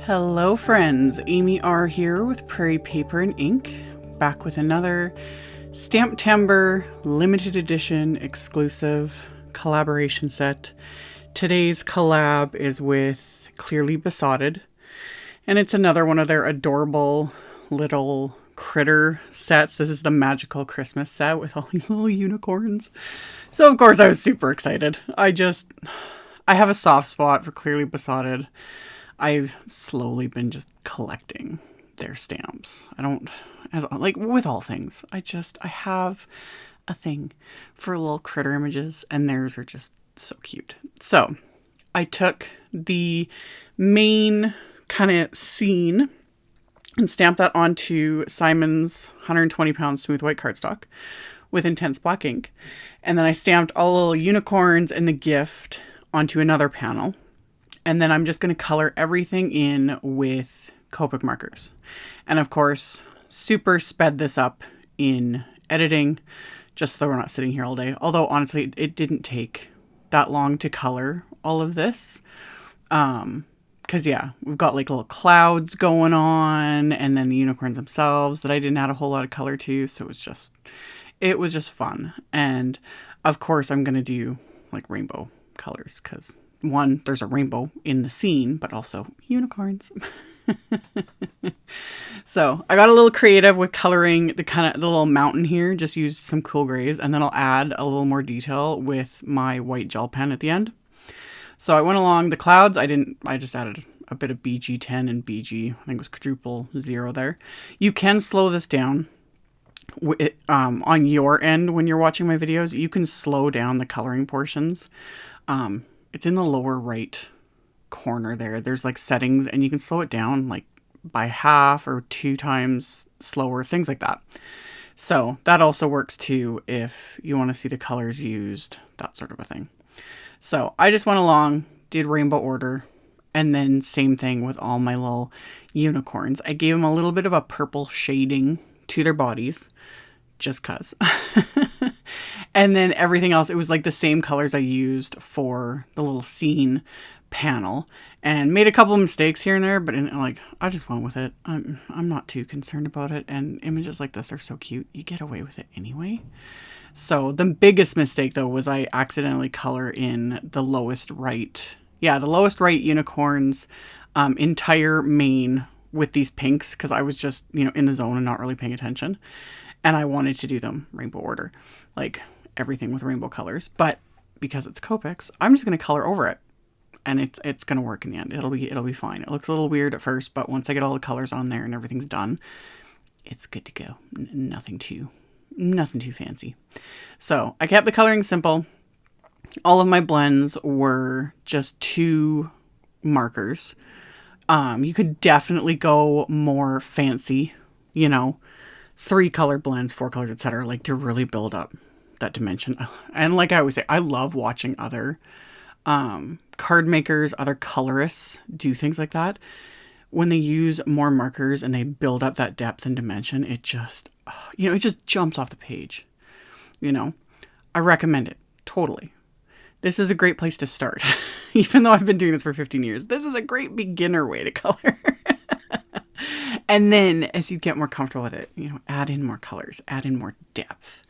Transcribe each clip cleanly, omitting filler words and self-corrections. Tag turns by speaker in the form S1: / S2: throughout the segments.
S1: Hello friends, AmyR here with Prairie Paper and Ink, back with another STAMPtember limited edition exclusive collaboration set. Today's collab is with Clearly Besotted, and it's another one of their adorable little critter sets. This is the magical Christmas set with all these little unicorns. So of course I was super excited. I have a soft spot for Clearly Besotted. I've slowly been just collecting their stamps. Like with all things, I have a thing for little critter images, and theirs are just so cute. So I took the main kind of scene and stamped that onto Simon's 120-pound smooth white cardstock with intense black ink. And then I stamped all the little unicorns and the gift onto another panel. And then I'm just going to color everything in with Copic markers. And of course, super sped this up in editing, just so we're not sitting here all day. Although honestly, it didn't take that long to color all of this. Because yeah, we've got like little clouds going on, and then the unicorns themselves that I didn't add a whole lot of color to. So it was just fun. And of course, I'm going to do like rainbow colors because one, there's a rainbow in the scene, but also unicorns. So I got a little creative with coloring the little mountain here. Just used some cool grays, and then I'll add a little more detail with my white gel pen at the end. So I went along the clouds. I just added a bit of BG10 and BG, I think it was quadruple 0 there. You can slow this down. On your end when you're watching my videos, you can slow down the coloring portions. It's in the lower right corner there. There's like settings, and you can slow it down like by half or 2 times slower, things like that. So that also works too if you want to see the colors used, that sort of a thing. So I just went along, did rainbow order, and then same thing with all my little unicorns. I gave them a little bit of a purple shading to their bodies, just cause. And then everything else, it was like the same colors I used for the little scene panel, and made a couple of mistakes here and there, but I just went with it. I'm not too concerned about it, and images like this are so cute. You get away with it anyway. So the biggest mistake though was I accidentally color in the lowest right. Yeah, the lowest right unicorn's entire mane with these pinks, because I was just, in the zone and not really paying attention. And I wanted to do them rainbow order, like everything with rainbow colors. But because it's Copics, I'm just going to color over it, and it's going to work in the end. It'll be fine. It looks a little weird at first, but once I get all the colors on there and everything's done, it's good to go. Nothing too fancy. So I kept the coloring simple. All of my blends were just 2 markers. You could definitely go more fancy, 3 color blends, 4 colors, etc., like to really build up that dimension. And like I always say, I love watching other card makers, other colorists do things like that. When they use more markers and they build up that depth and dimension, it just jumps off the page. I recommend it totally. This is a great place to start. Even though I've been doing this for 15 years, this is a great beginner way to color. And then as you get more comfortable with it, add in more colors, add in more depth.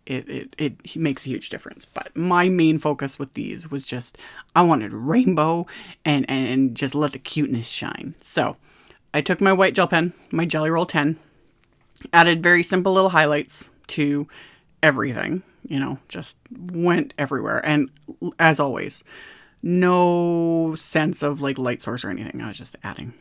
S1: It makes a huge difference. But my main focus with these was just, I wanted rainbow and just let the cuteness shine. So I took my white gel pen, my Jelly Roll 10, added very simple little highlights to everything, just went everywhere. And as always, no sense of like light source or anything. I was just adding.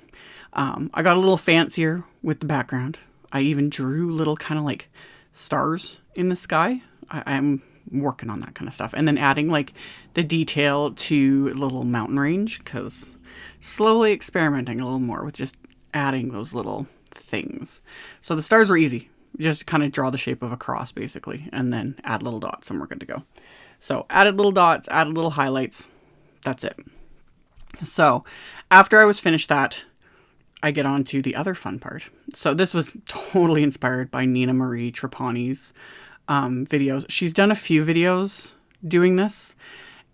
S1: I got a little fancier with the background. I even drew little kind of like stars in the sky. I'm working on that kind of stuff. And then adding like the detail to little mountain range, because slowly experimenting a little more with just adding those little things. So the stars were easy. Just kind of draw the shape of a cross basically, and then add little dots, and we're good to go. So added little dots, added little highlights. That's it. So after I was finished that, I get on to the other fun part. So this was totally inspired by Nina Marie Trapani's videos. She's done a few videos doing this,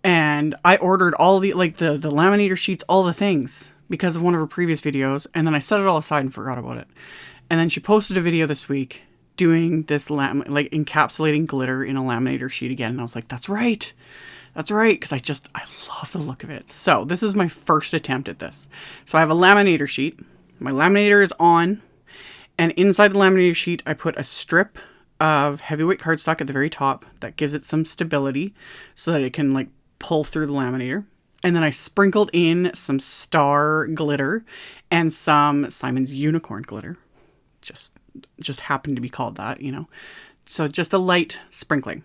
S1: and I ordered all the Laminator sheets, all the things, because of one of her previous videos, and then I set it all aside and forgot about it. And then she posted a video this week doing this like encapsulating glitter in a laminator sheet again, and I was like, that's right, because I love the look of it. So this is my first attempt at this. So I have a laminator sheet. My laminator is on, and inside the laminator sheet I put a strip of heavyweight cardstock at the very top that gives it some stability so that it can like pull through the laminator. And then I sprinkled in some star glitter and some Simon's unicorn glitter. Just happened to be called that, you know. So just a light sprinkling.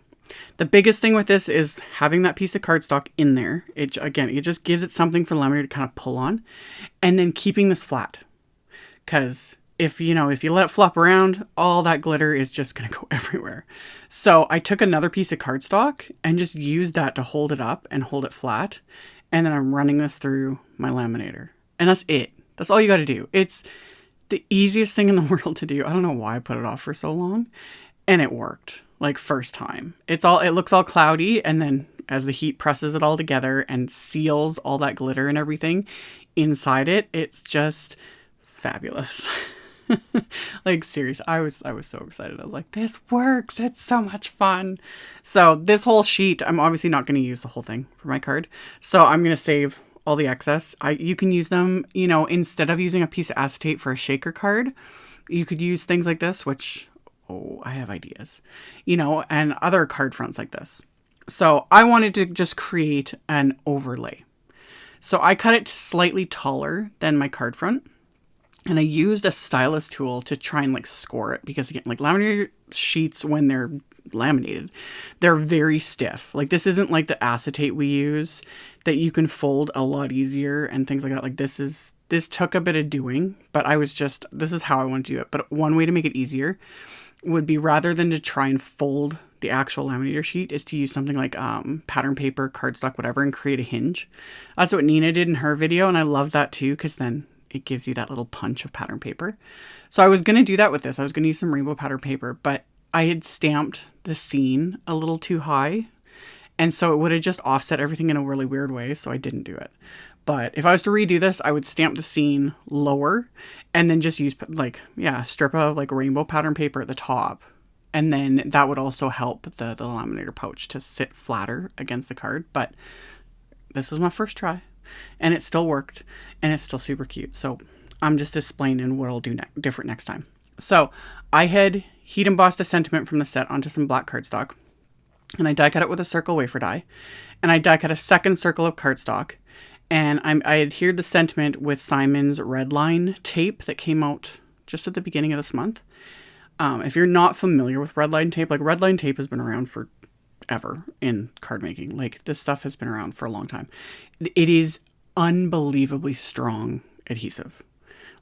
S1: The biggest thing with this is having that piece of cardstock in there. It just gives it something for the laminator to kind of pull on, and then keeping this flat. Because if you let it flop around, all that glitter is just going to go everywhere. So I took another piece of cardstock and just used that to hold it up and hold it flat. And then I'm running this through my laminator. And that's it. That's all you got to do. It's the easiest thing in the world to do. I don't know why I put it off for so long. And it worked. Like first time. It looks all cloudy, and then as the heat presses it all together and seals all that glitter and everything inside it, it's just fabulous. Like seriously, I was so excited. I was like, this works. It's so much fun. So this whole sheet, I'm obviously not going to use the whole thing for my card. So I'm going to save all the excess. You can use them, instead of using a piece of acetate for a shaker card, you could use things like this, which, I have ideas, and other card fronts like this. So I wanted to just create an overlay. So I cut it slightly taller than my card front. And I used a stylus tool to try and like score it, because again, like laminator sheets, when they're laminated, they're very stiff. Like this isn't like the acetate we use that you can fold a lot easier and things like that. Like this took a bit of doing, but this is how I want to do it. But one way to make it easier would be, rather than to try and fold the actual laminator sheet, is to use something like pattern paper, cardstock, whatever, and create a hinge. That's what Nina did in her video. And I love that too, because then it gives you that little punch of pattern paper. So I was going to do that with this. I was going to use some rainbow pattern paper, but I had stamped the scene a little too high. And so it would have just offset everything in a really weird way. So I didn't do it. But if I was to redo this, I would stamp the scene lower and then just use a strip of like rainbow pattern paper at the top. And then that would also help the laminator pouch to sit flatter against the card. But this was my first try. And it still worked, and it's still super cute. So I'm just explaining what I'll do different next time. So I had heat embossed a sentiment from the set onto some black cardstock, and I die cut it with a circle wafer die, and I die cut a second circle of cardstock, and I adhered the sentiment with Simon's Redline tape that came out just at the beginning of this month. If you're not familiar with Redline tape, like Redline tape has been around for ever in card making. Like this stuff has been around for a long time. It is unbelievably strong adhesive.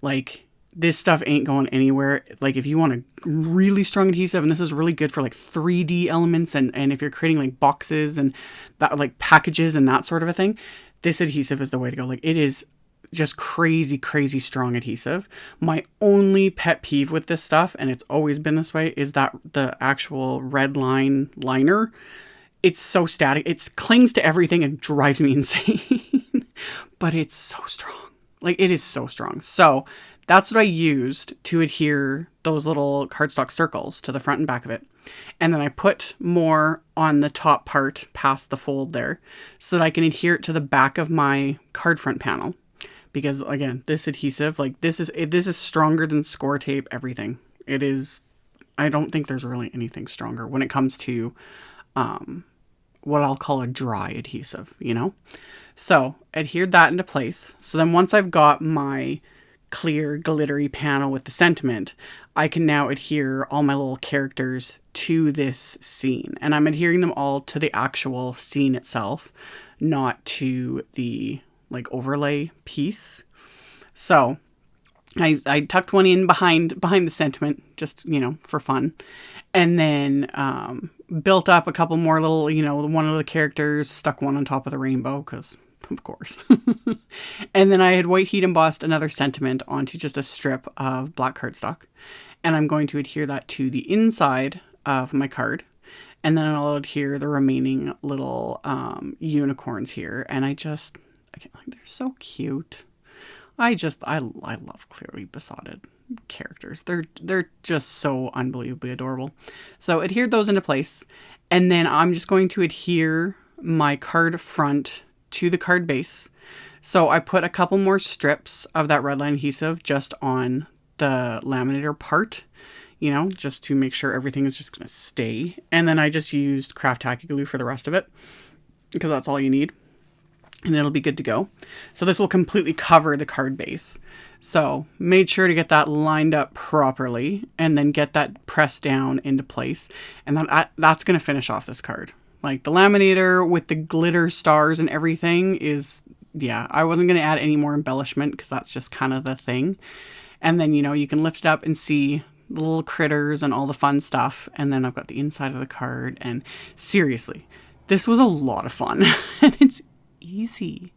S1: Like this stuff ain't going anywhere. Like if you want a really strong adhesive, and this is really good for like 3D elements, and if you're creating like boxes and that, like packages and that sort of a thing, this adhesive is the way to go. Like it is just crazy, crazy strong adhesive. My only pet peeve with this stuff, and it's always been this way, is that the actual red line liner, it's so static. It clings to everything and drives me insane. But it's so strong. Like it is so strong. So that's what I used to adhere those little cardstock circles to the front and back of it. And then I put more on the top part past the fold there so that I can adhere it to the back of my card front panel. Because again, this adhesive, like this is stronger than score tape, everything. It is, I don't think there's really anything stronger when it comes to what I'll call a dry adhesive, So adhered that into place. So then once I've got my clear glittery panel with the sentiment, I can now adhere all my little characters to this scene. And I'm adhering them all to the actual scene itself, not to the like overlay piece. So I tucked one in behind the sentiment, just, for fun. And then built up a couple more little, one of the characters, stuck one on top of the rainbow, because of course. And then I had white heat embossed another sentiment onto just a strip of black cardstock. And I'm going to adhere that to the inside of my card. And then I'll adhere the remaining little unicorns here. And I can't, like, they're so cute. I love clearly besotted characters. They're just so unbelievably adorable. So adhered those into place, and then I'm just going to adhere my card front to the card base. So I put a couple more strips of that red line adhesive just on the laminator part, you know, just to make sure everything is just going to stay. And then I just used craft tacky glue for the rest of it, because that's all you need. And it'll be good to go. So this will completely cover the card base. So made sure to get that lined up properly and then get that pressed down into place. And then that's going to finish off this card. Like the laminator with the glitter stars and everything is, yeah, I wasn't going to add any more embellishment because that's just kind of the thing. And then, you know, you can lift it up and see the little critters and all the fun stuff. And then I've got the inside of the card. And seriously, this was a lot of fun. And it's easy.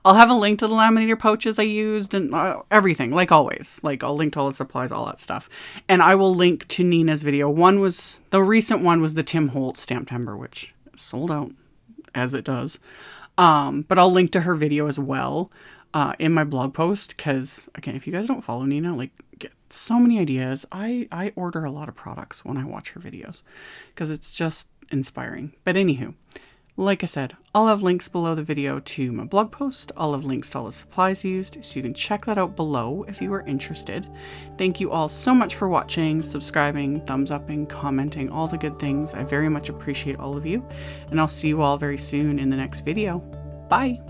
S1: I'll have a link to the laminator pouches I used and everything, like always. Like I'll link to all the supplies, all that stuff. And I will link to Nina's video. The recent one was the Tim Holtz STAMPtember, which sold out, as it does. But I'll link to her video as well in my blog post, because again, if you guys don't follow Nina, like, get so many ideas. I order a lot of products when I watch her videos because it's just inspiring. But anywho, like I said, I'll have links below the video to my blog post. I'll have links to all the supplies used, so you can check that out below if you are interested. Thank you all so much for watching, subscribing, thumbs upping, commenting, all the good things. I very much appreciate all of you, and I'll see you all very soon in the next video. Bye!